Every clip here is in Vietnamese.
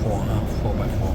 4x4 ha, 4x4. 4x4.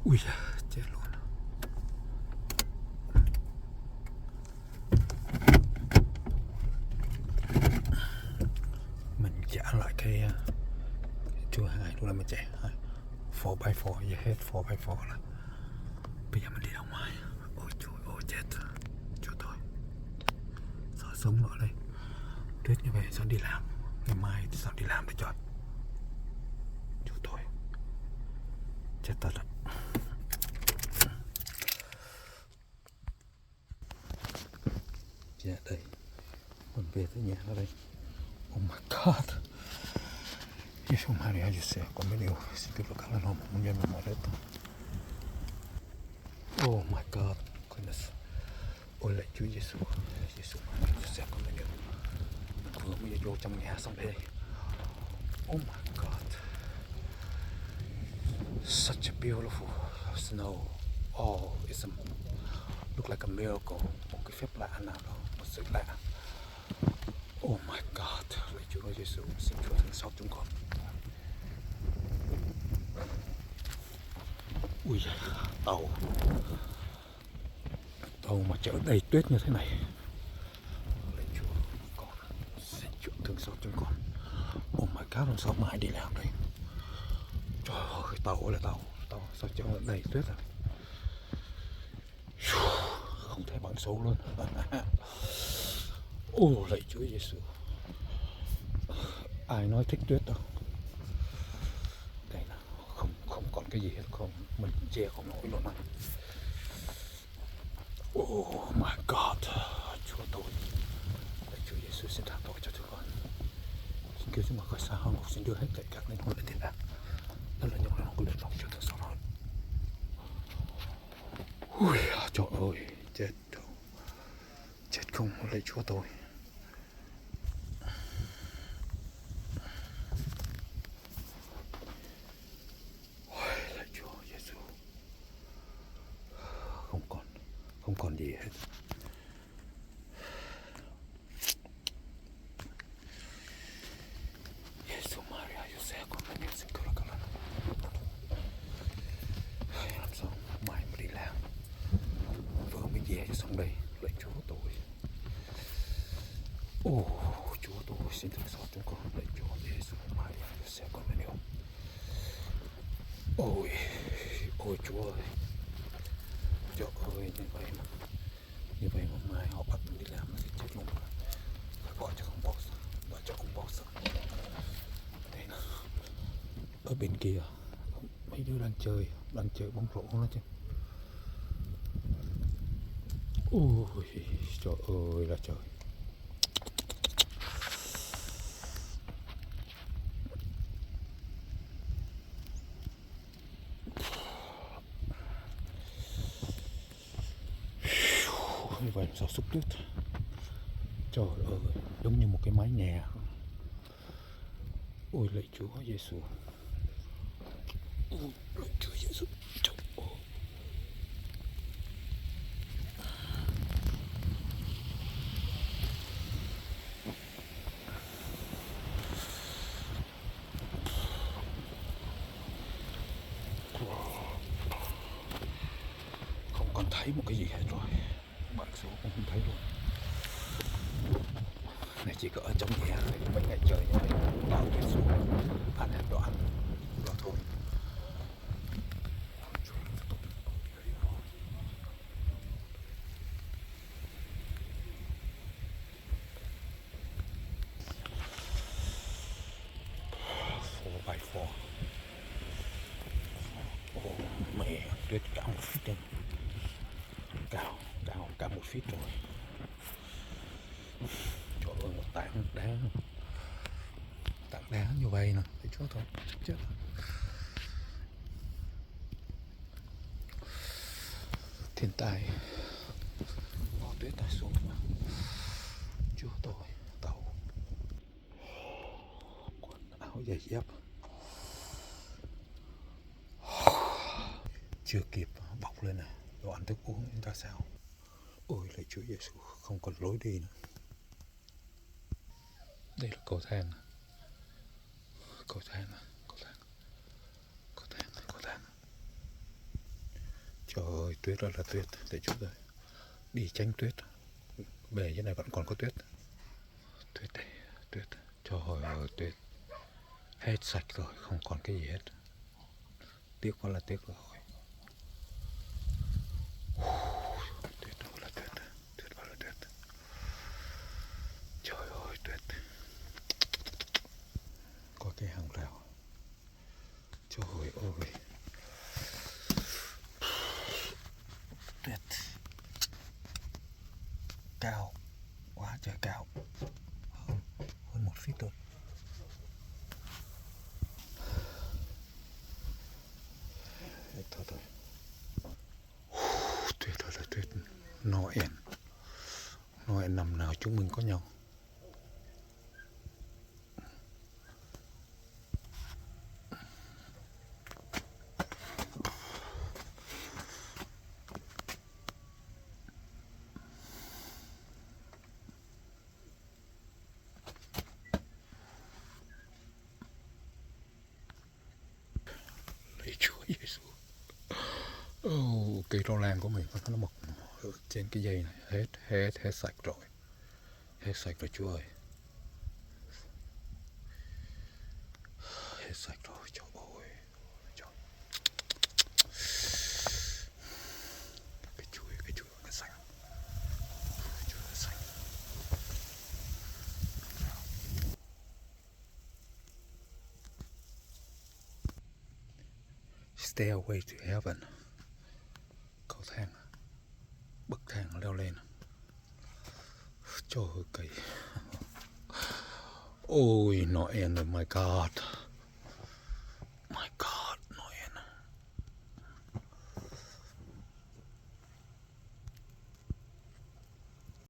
Ui da, chết luôn. Mình trả lại cái chua hai luôn là mình chạy 4x4, giờ hết 4x4 rồi. Bây giờ mình đi ra ngoài. Ôi trời ơi chết. Cho tôi sợ sống nữa đây. Tuyết như vậy sao đi làm. Ngày mai thì sao đi làm được trời. Chú tôi chết thật rồi. Dạ đây, mình về tới nhà ở đây. Oh my god. Jesús María José, convenido, si tú lo calas no, muy bien me molesto. Oh my god, goodness. Ôi lạy Chúa Giêsu, Jesús María José, convenido. Mình vừa mới vô trong nhà xong đây. Oh my god. Such a beautiful snow. Oh, it's a look like a miracle. Một cái phép lạ nào đó, một sự lạ. Oh my god, lạy Chúa Giêsu, xin Chúa thương xót chúng con. Ui giời, tàu mà chở đầy tuyết như thế này. Lạy Chúa, con xin Chúa thương xót chúng con. Oh my god, làm sao mai đi làm đây? Trời ơi, tàu là tàu sao chở đầy tuyết rồi. Không thể bằng số luôn. Ô lạy Chúa Giêsu, ai nói thích tuyết đâu. Đây là không còn cái gì hết, không mình che không nổi luôn anh. Oh my God, Chúa tôi, lạy Chúa Giêsu xin tha tội cho chúng con. Xin kêu chúng con khỏi xa hơn, xin đưa hết thảy các linh hồn lên thiên đàng. Đó là những lòng của lực lòng Chúa thương xót hơn. Ui, trời ơi, chết không, lạy Chúa tôi. Lạy Chúa Giêsu, không còn gì hết. Giêsu Maria, Jose, con mẹ xin cứu các lần. Làm sao mai mà đi làm, vợ mình về cho xong đây, lạy Chúa tôi. Chúa tôi xin thương xót chúng con, lạy Chúa Giêsu Maria, Jose, con mẹ yêu. Ôi Chúa ơi, trời ơi, như vậy mà mai họ bắt mình đi làm nó sẽ chết luôn. Phải bỏ cho không bỏ sợ. Đây nè, ở bên kia mấy đứa đang chơi bóng rổ nó chứ. Ôi trời ơi là trời. Như vậy sao xúc tuyết. Trời ơi, giống như một cái mái nhà. Ôi lạy Chúa Giêsu. Lạy Chúa Giêsu. Trời ơi. Không còn thấy một cái gì hết rồi. Bạn số cũng không thấy luôn. Này chỉ có ở trong nhà mấy ngày trời như vậy, bão tuyết xuống, ăn hết đồ ăn, đó thôi. 4x4. Mẹ, tuyết cao 1 feet rồi. Cao cả 1 feet rồi. Trời ơi, một tảng đá như vậy nè, thấy chúa thôi, chết. Thiên tai, bỏ tuyết ta xuống mà. Chúa tôi, tàu, quần áo giày dép, chưa kịp bọc lên này, đồ ăn thức uống chúng ta sao? Ôi lạy Chúa Giêsu, không còn lối đi nữa. Đây là cầu thang. Trời ơi, tuyết rất là tuyết, để chút rồi. Đi tránh tuyết. Bể dưới này vẫn còn có tuyết. Tuyết đây, tuyết. Trời ơi, tuyết. Hết sạch rồi, không còn cái gì hết. Tiếc quá là tiếc rồi. Tuyết đâu là tuyết, tuyết bao là tuyết. Trời ơi, tuyết. Có cái hàng rào. Trời ơi. Tuyết. Cao. Quá trời cao. Hơn 1 feet thôi. Thôi. Tuyết ơi là tuyết. Noel năm nào chúng mình có nhau. Chúa Giêsu. Cây rau lang của mình nó mọc trên cái dây này, hết sạch rồi. Hết sạch rồi Chúa ơi. Hết sạch rồi, trời ơi. Trời. Cái chuối nó xanh. Chuối nó xanh. Stairway to Heaven. Cầu thang, bậc thang leo lên. Trời ơi kỳ. Ôi nó end, oh my god.